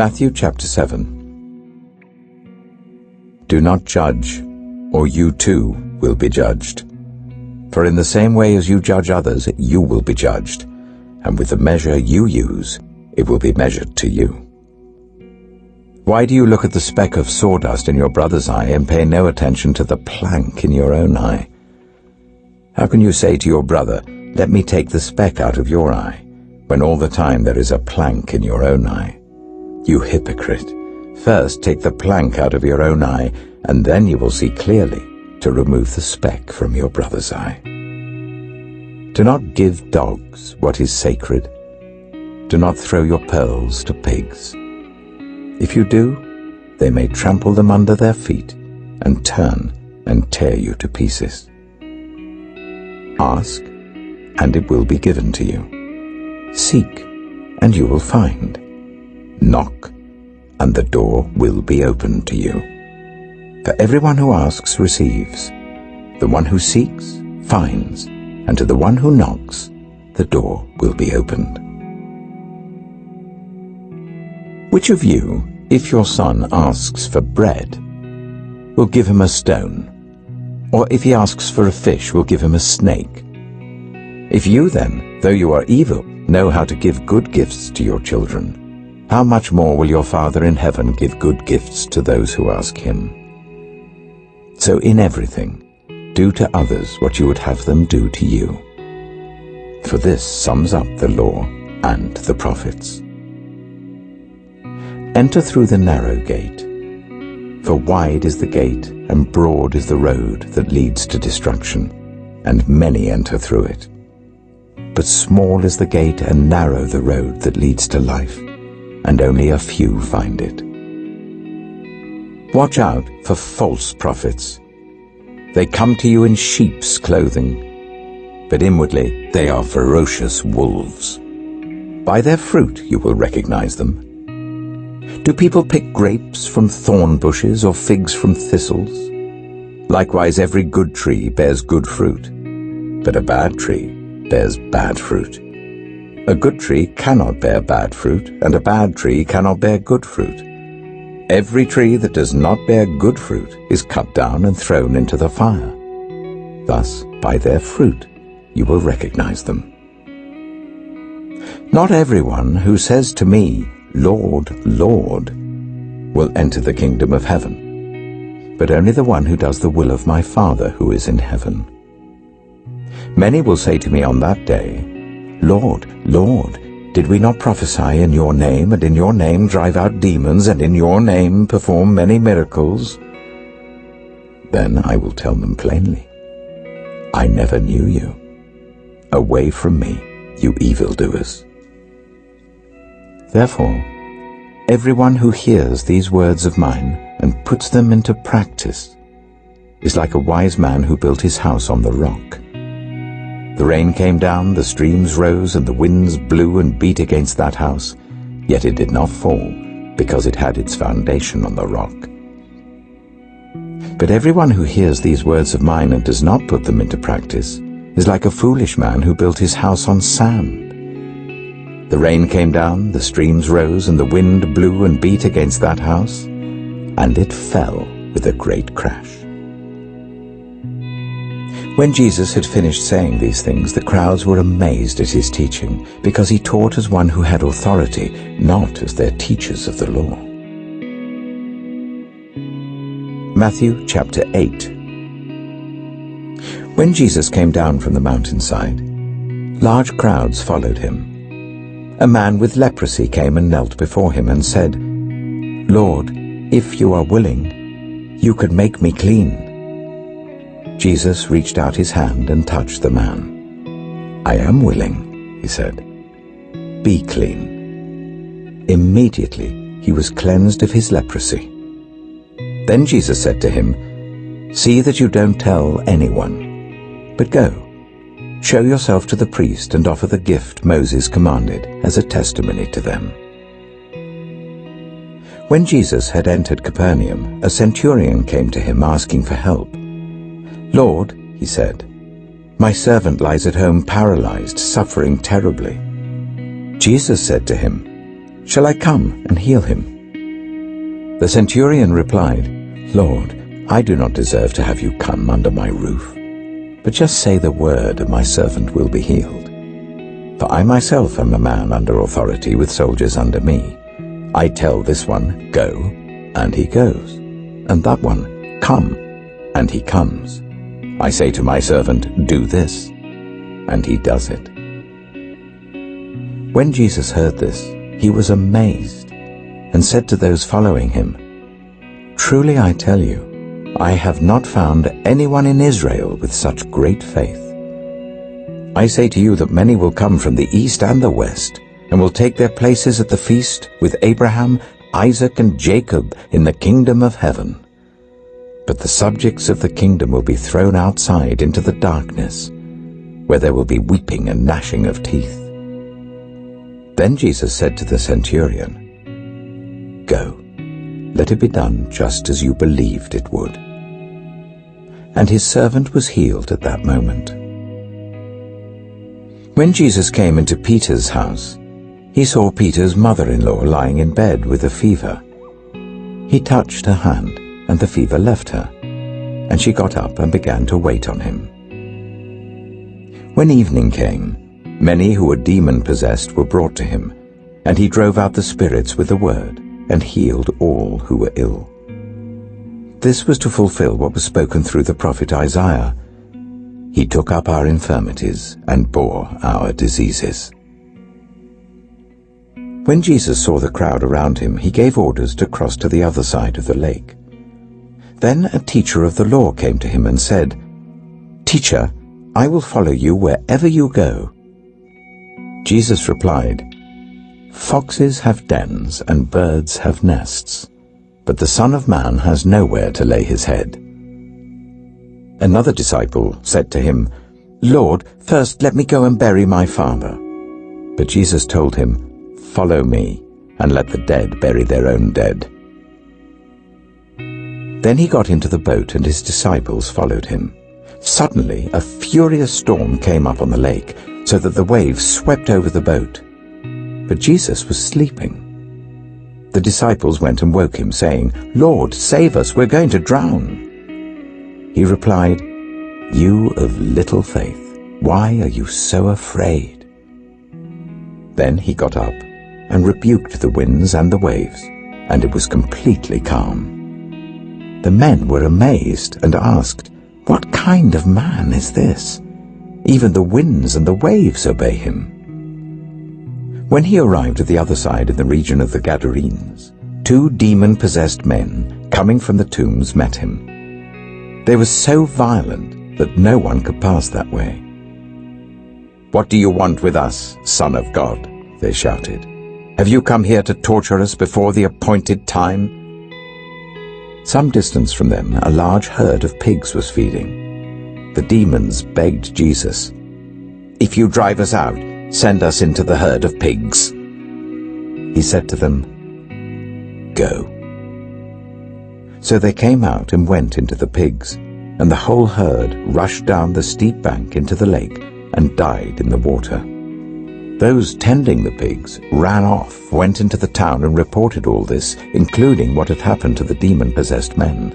Matthew chapter 7. Do not judge, or you too will be judged. For in the same way as you judge others, you will be judged, and with the measure you use, it will be measured to you. Why do you look at the speck of sawdust in your brother's eye and pay no attention to the plank in your own eye? How can you say to your brother, "Let me take the speck out of your eye," when all the time there is a plank in your own eye? You hypocrite! First take the plank out of your own eye, and then you will see clearly to remove the speck from your brother's eye. Do not give dogs what is sacred. Do not throw your pearls to pigs. If you do, they may trample them under their feet and turn and tear you to pieces. Ask, and it will be given to you. Seek, and you will find. Knock, and the door will be opened to you. For everyone who asks receives, the one who seeks finds, and to the one who knocks the door will be opened. Which of you, if your son asks for bread, will give him a stone? Or if he asks for a fish, will give him a snake? If you then, though you are evil, know how to give good gifts to your children, how much more will your Father in heaven give good gifts to those who ask him? So in everything, do to others what you would have them do to you. For this sums up the law and the prophets. Enter through the narrow gate, for wide is the gate and broad is the road that leads to destruction, and many enter through it. But small is the gate and narrow the road that leads to life, and only a few find it. Watch out for false prophets. They come to you in sheep's clothing, but inwardly they are ferocious wolves. By their fruit you will recognize them. Do people pick grapes from thorn bushes or figs from thistles? Likewise every good tree bears good fruit, but a bad tree bears bad fruit. A good tree cannot bear bad fruit, and a bad tree cannot bear good fruit. Every tree that does not bear good fruit is cut down and thrown into the fire. Thus, by their fruit, you will recognize them. Not everyone who says to me, "Lord, Lord," will enter the kingdom of heaven, but only the one who does the will of my Father who is in heaven. Many will say to me on that day, "Lord, Lord, did we not prophesy in your name, and in your name drive out demons, and in your name perform many miracles?" Then I will tell them plainly, "I never knew you. Away from me, you evildoers." Therefore, everyone who hears these words of mine and puts them into practice is like a wise man who built his house on the rock. The rain came down, the streams rose, and the winds blew and beat against that house, yet it did not fall, because it had its foundation on the rock. But everyone who hears these words of mine and does not put them into practice is like a foolish man who built his house on sand. The rain came down, the streams rose, and the wind blew and beat against that house, and it fell with a great crash. When Jesus had finished saying these things, the crowds were amazed at his teaching, because he taught as one who had authority, not as their teachers of the law. Matthew chapter 8. When Jesus came down from the mountainside, large crowds followed him. A man with leprosy came and knelt before him and said, "Lord, if you are willing, you could make me clean." Jesus reached out his hand and touched the man. "I am willing," he said. "Be clean." Immediately he was cleansed of his leprosy. Then Jesus said to him, "See that you don't tell anyone, but go, show yourself to the priest and offer the gift Moses commanded as a testimony to them." When Jesus had entered Capernaum, a centurion came to him asking for help. "Lord," he said, "my servant lies at home paralyzed, suffering terribly." Jesus said to him, Shall I come and heal him?" The centurion replied, "Lord, I do not deserve to have you come under my roof, but just say the word and my servant will be healed. For I myself am a man under authority with soldiers under me. I tell this one, 'Go,' and he goes, and that one, 'Come,' and he comes. I say to my servant, 'Do this,' and he does it." When Jesus heard this, he was amazed and said to those following him, "Truly I tell you, I have not found anyone in Israel with such great faith. I say to you that many will come from the east and the west, and will take their places at the feast with Abraham, Isaac, and Jacob in the kingdom of heaven. But the subjects of the kingdom will be thrown outside into the darkness, where there will be weeping and gnashing of teeth." Then Jesus said to the centurion, "Go, let it be done just as you believed it would." And his servant was healed at that moment. When Jesus came into Peter's house, he saw Peter's mother-in-law lying in bed with a fever. He touched her hand, and the fever left her, and she got up and began to wait on him. When evening came, many who were demon-possessed were brought to him, and he drove out the spirits with a word, and healed all who were ill. This was to fulfill what was spoken through the prophet Isaiah. He took up our infirmities and bore our diseases. When Jesus saw the crowd around him, he gave orders to cross to the other side of the lake. Then a teacher of the law came to him and said, "Teacher, I will follow you wherever you go." Jesus replied, "Foxes have dens and birds have nests, but the Son of Man has nowhere to lay his head." Another disciple said to him, "Lord, first let me go and bury my father." But Jesus told him, "Follow me, and let the dead bury their own dead." Then he got into the boat, and his disciples followed him. Suddenly a furious storm came up on the lake, so that the waves swept over the boat. But Jesus was sleeping. The disciples went and woke him, saying, "Lord, save us, we're going to drown." He replied, "You of little faith, why are you so afraid?" Then he got up and rebuked the winds and the waves, and it was completely calm. The men were amazed and asked, "What kind of man is this? Even the winds and the waves obey him." When he arrived at the other side in the region of the Gadarenes, 2 demon-possessed men coming from the tombs met him. They were so violent that no one could pass that way. "What do you want with us, Son of God?" they shouted. "Have you come here to torture us before the appointed time?" Some distance from them, a large herd of pigs was feeding. The demons begged Jesus, "If you drive us out, send us into the herd of pigs." He said to them, "Go." So they came out and went into the pigs, and the whole herd rushed down the steep bank into the lake and died in the water. Those tending the pigs ran off, went into the town and reported all this, including what had happened to the demon-possessed men.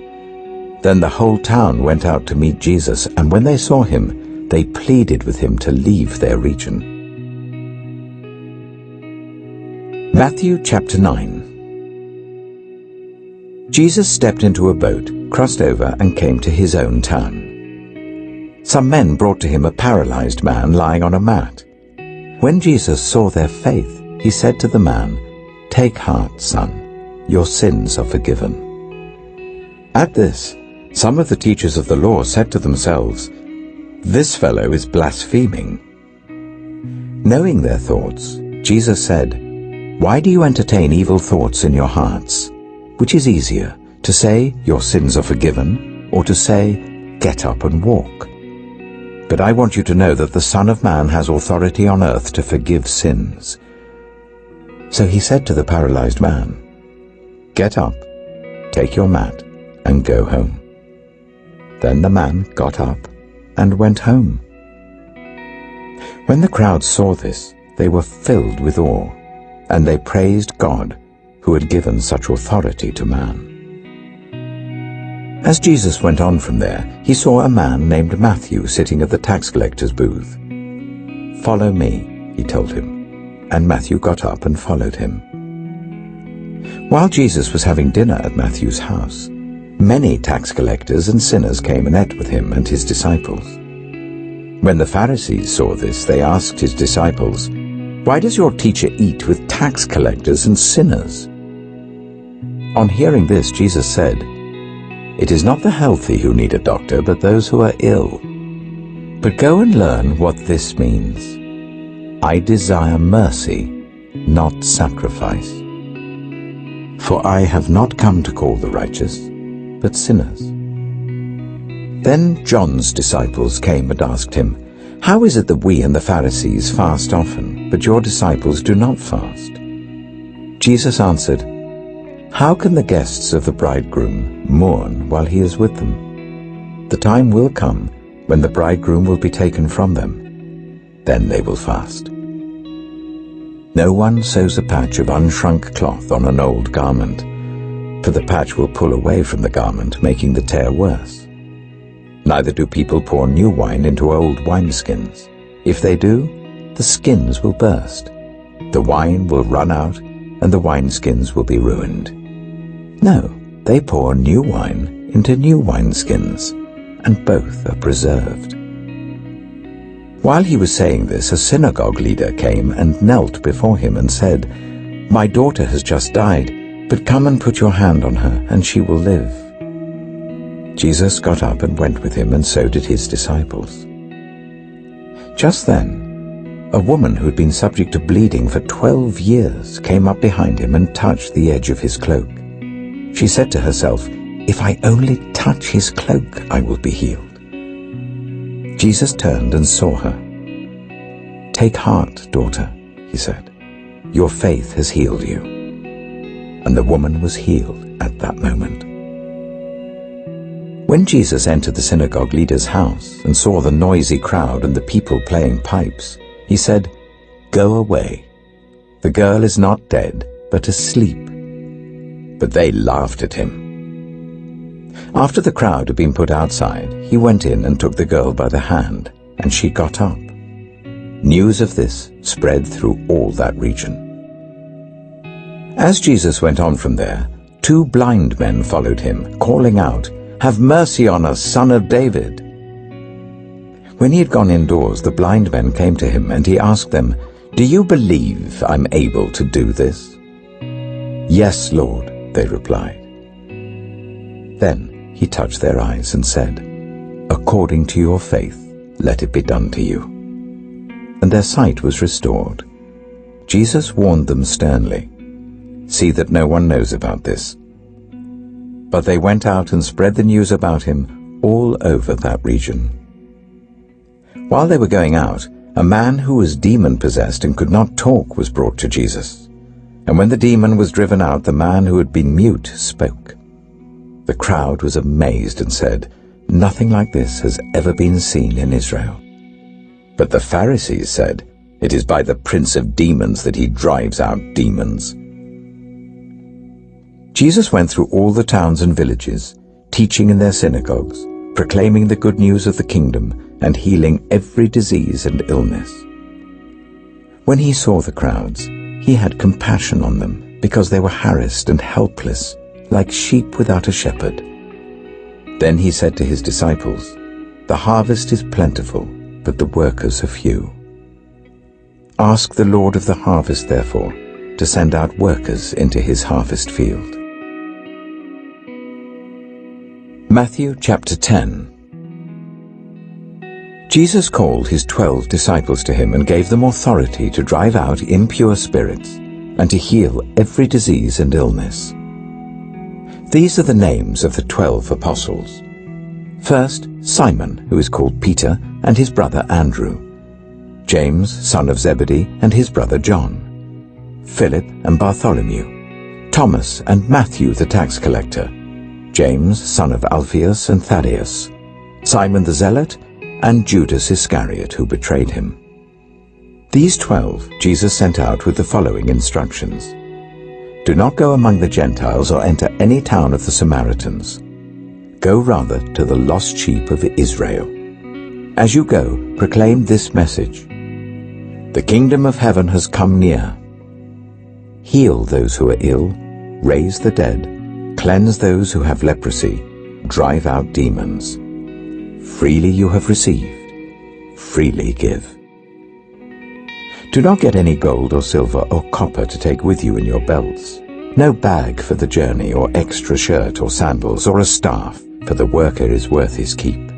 Then the whole town went out to meet Jesus, and when they saw him, they pleaded with him to leave their region. Matthew chapter 9. Jesus stepped into a boat, crossed over, and came to his own town. Some men brought to him a paralyzed man lying on a mat. When Jesus saw their faith, he said to the man, "Take heart, son, your sins are forgiven." At this, some of the teachers of the law said to themselves, "This fellow is blaspheming." Knowing their thoughts, Jesus said, "Why do you entertain evil thoughts in your hearts? Which is easier, to say, 'Your sins are forgiven,' or to say, 'Get up and walk'? But I want you to know that the Son of Man has authority on earth to forgive sins." So he said to the paralyzed man, "Get up, take your mat, and go home." Then the man got up and went home. When the crowd saw this, they were filled with awe, and they praised God, who had given such authority to man. As Jesus went on from there, he saw a man named Matthew sitting at the tax collector's booth. "Follow me," he told him, and Matthew got up and followed him. While Jesus was having dinner at Matthew's house, many tax collectors and sinners came and ate with him and his disciples. When the Pharisees saw this, they asked his disciples, "Why does your teacher eat with tax collectors and sinners?" On hearing this, Jesus said, "It is not the healthy who need a doctor, but those who are ill. But go and learn what this means. I desire mercy, not sacrifice. For I have not come to call the righteous, but sinners." Then John's disciples came and asked him, "How is it that we and the Pharisees fast often, but your disciples do not fast?" Jesus answered, "How can the guests of the bridegroom mourn while he is with them? The time will come when the bridegroom will be taken from them. Then they will fast. No one sews a patch of unshrunk cloth on an old garment, for the patch will pull away from the garment, making the tear worse. Neither do people pour new wine into old wineskins. If they do, the skins will burst. The wine will run out, and the wineskins will be ruined. No, they pour new wine into new wineskins, and both are preserved." While he was saying this, a synagogue leader came and knelt before him and said, "My daughter has just died, but come and put your hand on her, and she will live." Jesus got up and went with him, and so did his disciples. Just then, a woman who had been subject to bleeding for 12 years came up behind him and touched the edge of his cloak. She said to herself, "If I only touch his cloak, I will be healed." Jesus turned and saw her. "Take heart, daughter," he said. "Your faith has healed you." And the woman was healed at that moment. When Jesus entered the synagogue leader's house and saw the noisy crowd and the people playing pipes, he said, "Go away. The girl is not dead, but asleep." But they laughed at him. After the crowd had been put outside, he went in and took the girl by the hand, and she got up. News of this spread through all that region. As Jesus went on from there, 2 blind men followed him, calling out, "Have mercy on us, Son of David." When he had gone indoors, the blind men came to him, and he asked them, "Do you believe I'm able to do this?" "Yes, Lord," they replied. Then he touched their eyes and said, "According to your faith, let it be done to you." And their sight was restored. Jesus warned them sternly, "See that no one knows about this." But they went out and spread the news about him all over that region. While they were going out, a man who was demon-possessed and could not talk was brought to Jesus. And when the demon was driven out, the man who had been mute spoke. The crowd was amazed and said, "Nothing like this has ever been seen in Israel." But the Pharisees said, "It is by the prince of demons that he drives out demons." Jesus went through all the towns and villages, teaching in their synagogues, proclaiming the good news of the kingdom, and healing every disease and illness. When he saw the crowds, he had compassion on them, because they were harassed and helpless, like sheep without a shepherd. Then he said to his disciples, "The harvest is plentiful, but the workers are few. Ask the Lord of the harvest, therefore, to send out workers into his harvest field." Matthew chapter 10. Jesus called his 12 disciples to him and gave them authority to drive out impure spirits and to heal every disease and illness. These are the names of the 12 apostles. First, Simon, who is called Peter, and his brother Andrew. James, son of Zebedee, and his brother John. Philip and Bartholomew. Thomas and Matthew the tax collector. James, son of Alphaeus and Thaddeus. Simon the Zealot, and Judas Iscariot, who betrayed him. These 12 Jesus sent out with the following instructions. Do not go among the Gentiles or enter any town of the Samaritans. Go rather to the lost sheep of Israel. As you go, proclaim this message. The kingdom of heaven has come near. Heal those who are ill, raise the dead, cleanse those who have leprosy, drive out demons. Freely you have received, freely give. Do not get any gold or silver or copper to take with you in your belts. No bag for the journey or extra shirt or sandals or a staff, for the worker is worth his keep.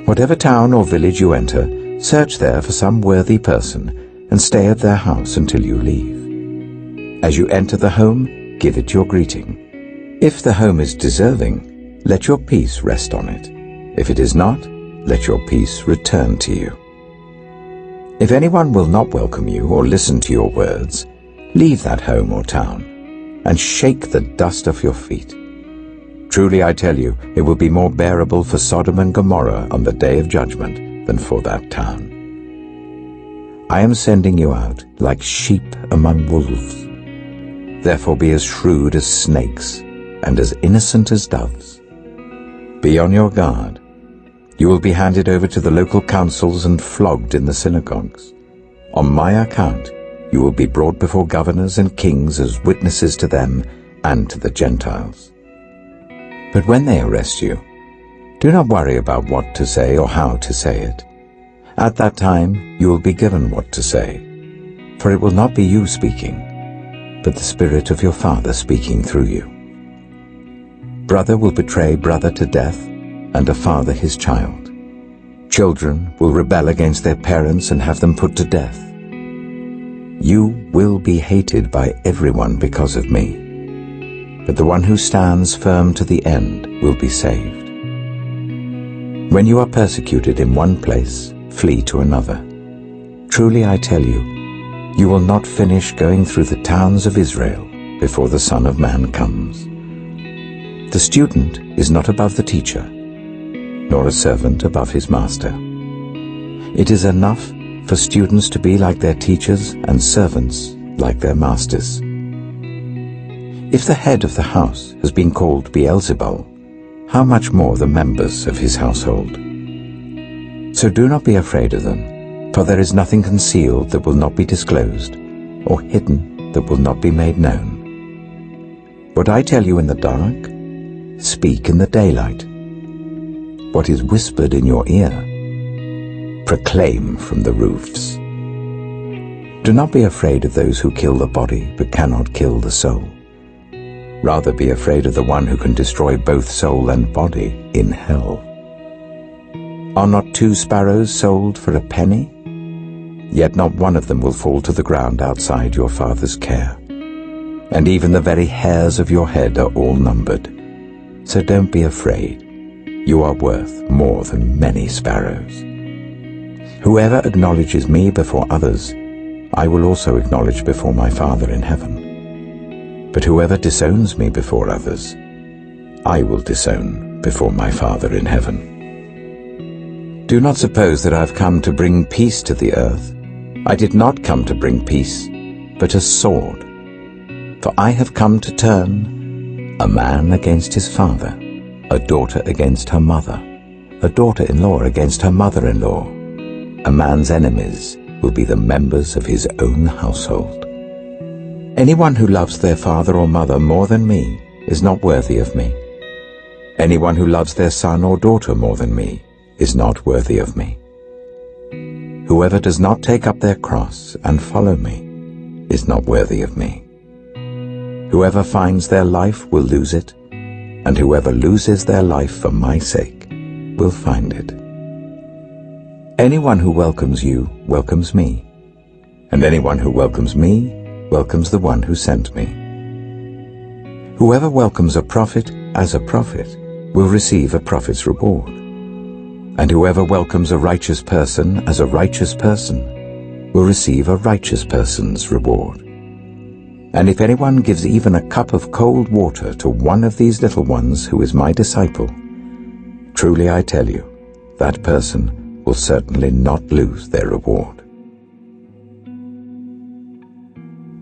Whatever town or village you enter, search there for some worthy person and stay at their house until you leave. As you enter the home, give it your greeting. If the home is deserving, let your peace rest on it. If it is not, let your peace return to you. If anyone will not welcome you or listen to your words, leave that home or town and shake the dust off your feet. Truly I tell you, it will be more bearable for Sodom and Gomorrah on the day of judgment than for that town. I am sending you out like sheep among wolves. Therefore be as shrewd as snakes and as innocent as doves. Be on your guard. You will be handed over to the local councils and flogged in the synagogues. On my account, you will be brought before governors and kings as witnesses to them and to the Gentiles. But when they arrest you, do not worry about what to say or how to say it. At that time, you will be given what to say, for it will not be you speaking, but the Spirit of your Father speaking through you. Brother will betray brother to death, and a father his child. Children will rebel against their parents and have them put to death. You will be hated by everyone because of me, but the one who stands firm to the end will be saved. When you are persecuted in one place, flee to another. Truly I tell you, you will not finish going through the towns of Israel before the Son of Man comes. The student is not above the teacher, nor a servant above his master. It is enough for students to be like their teachers and servants like their masters. If the head of the house has been called Beelzebul, how much more the members of his household? So do not be afraid of them, for there is nothing concealed that will not be disclosed, or hidden that will not be made known. What I tell you in the dark, speak in the daylight. What is whispered in your ear, proclaim from the roofs. Do not be afraid of those who kill the body but cannot kill the soul. Rather be afraid of the one who can destroy both soul and body in hell. Are not 2 sparrows sold for a penny? Yet not one of them will fall to the ground outside your Father's care. And even the very hairs of your head are all numbered. So don't be afraid. You are worth more than many sparrows. Whoever acknowledges me before others, I will also acknowledge before my Father in heaven. But whoever disowns me before others, I will disown before my Father in heaven. Do not suppose that I have come to bring peace to the earth. I did not come to bring peace, but a sword. For I have come to turn a man against his father, a daughter against her mother, a daughter-in-law against her mother-in-law. A man's enemies will be the members of his own household. Anyone who loves their father or mother more than me is not worthy of me. Anyone who loves their son or daughter more than me is not worthy of me. Whoever does not take up their cross and follow me is not worthy of me. Whoever finds their life will lose it, and whoever loses their life for my sake will find it. Anyone who welcomes you welcomes me, and anyone who welcomes me welcomes the one who sent me. Whoever welcomes a prophet as a prophet will receive a prophet's reward, and whoever welcomes a righteous person as a righteous person will receive a righteous person's reward. And if anyone gives even a cup of cold water to one of these little ones who is my disciple, truly I tell you, that person will certainly not lose their reward.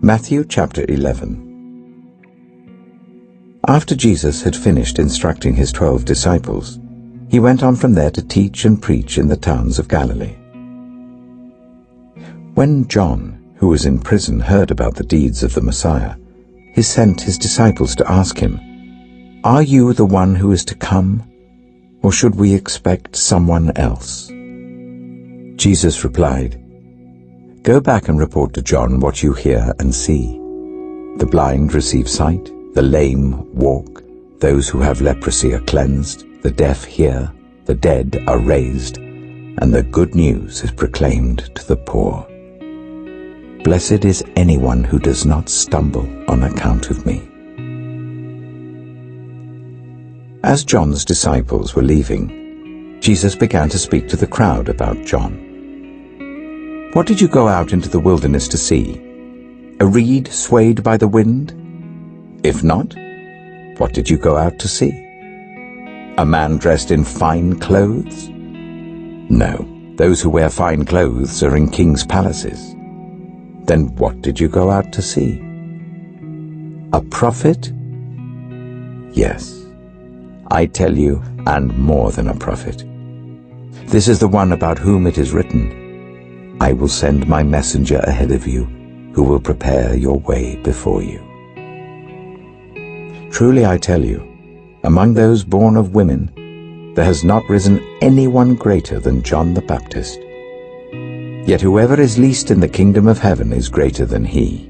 Matthew chapter 11. After Jesus had finished instructing his 12 disciples, he went on from there to teach and preach in the towns of Galilee. When John, who was in prison, heard about the deeds of the Messiah, he sent his disciples to ask him, "Are you the one who is to come, or should we expect someone else?" Jesus replied, "Go back and report to John what you hear and see. The blind receive sight, the lame walk, those who have leprosy are cleansed, the deaf hear, the dead are raised, and the good news is proclaimed to the poor. Blessed is anyone who does not stumble on account of me." As John's disciples were leaving, Jesus began to speak to the crowd about John. "What did you go out into the wilderness to see? A reed swayed by the wind? If not, what did you go out to see? A man dressed in fine clothes? No, those who wear fine clothes are in kings' palaces. Then what did you go out to see? A prophet? Yes, I tell you, and more than a prophet. This is the one about whom it is written, 'I will send my messenger ahead of you, who will prepare your way before you.' Truly I tell you, among those born of women, there has not risen anyone greater than John the Baptist. Yet whoever is least in the kingdom of heaven is greater than he.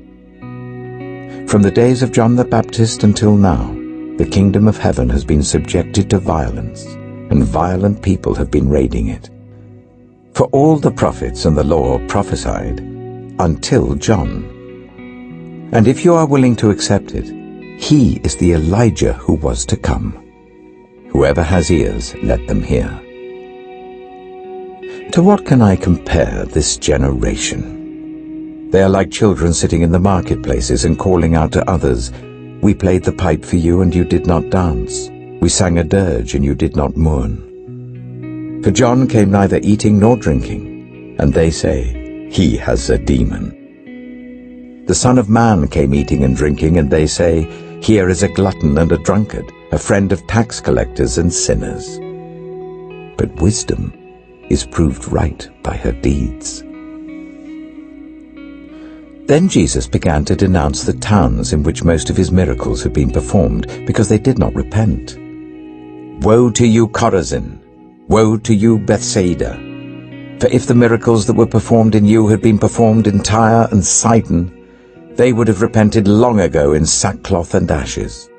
From the days of John the Baptist until now, the kingdom of heaven has been subjected to violence, and violent people have been raiding it. For all the prophets and the law prophesied until John. And if you are willing to accept it, he is the Elijah who was to come. Whoever has ears, let them hear. To what can I compare this generation? They are like children sitting in the marketplaces and calling out to others, 'We played the pipe for you and you did not dance. We sang a dirge and you did not mourn.' For John came neither eating nor drinking, and they say, 'He has a demon.' The Son of Man came eating and drinking, and they say, 'Here is a glutton and a drunkard, a friend of tax collectors and sinners.' But wisdom is proved right by her deeds." Then Jesus began to denounce the towns in which most of his miracles had been performed, because they did not repent. "Woe to you, Chorazin! Woe to you, Bethsaida! For if the miracles that were performed in you had been performed in Tyre and Sidon, they would have repented long ago in sackcloth and ashes.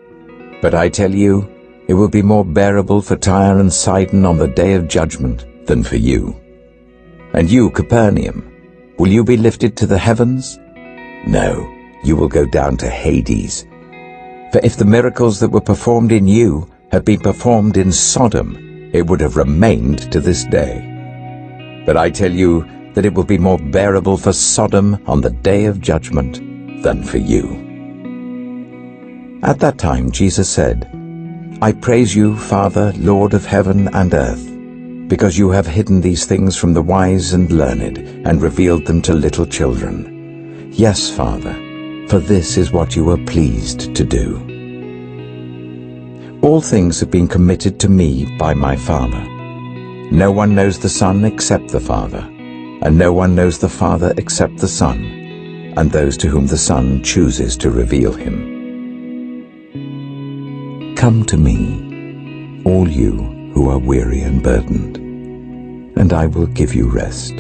But I tell you, it will be more bearable for Tyre and Sidon on the day of judgment than for you. And you, Capernaum, will you be lifted to the heavens? No, you will go down to Hades. For if the miracles that were performed in you had been performed in Sodom, it would have remained to this day. But I tell you that it will be more bearable for Sodom on the day of judgment than for you." At that time Jesus said, "I praise you, Father, Lord of heaven and earth, because you have hidden these things from the wise and learned, and revealed them to little children. Yes, Father, for this is what you were pleased to do. All things have been committed to me by my Father. No one knows the Son except the Father, and no one knows the Father except the Son, and those to whom the Son chooses to reveal him. Come to me, all you who are weary and burdened, and I will give you rest.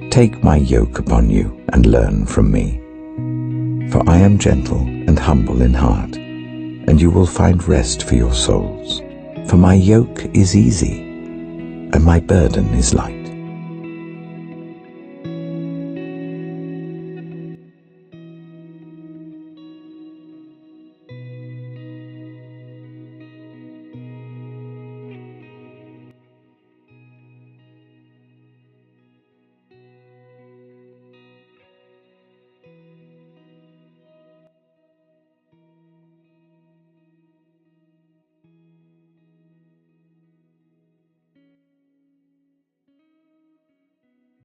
Take my yoke upon you and learn from me, for I am gentle and humble in heart, and you will find rest for your souls. For my yoke is easy, and my burden is light."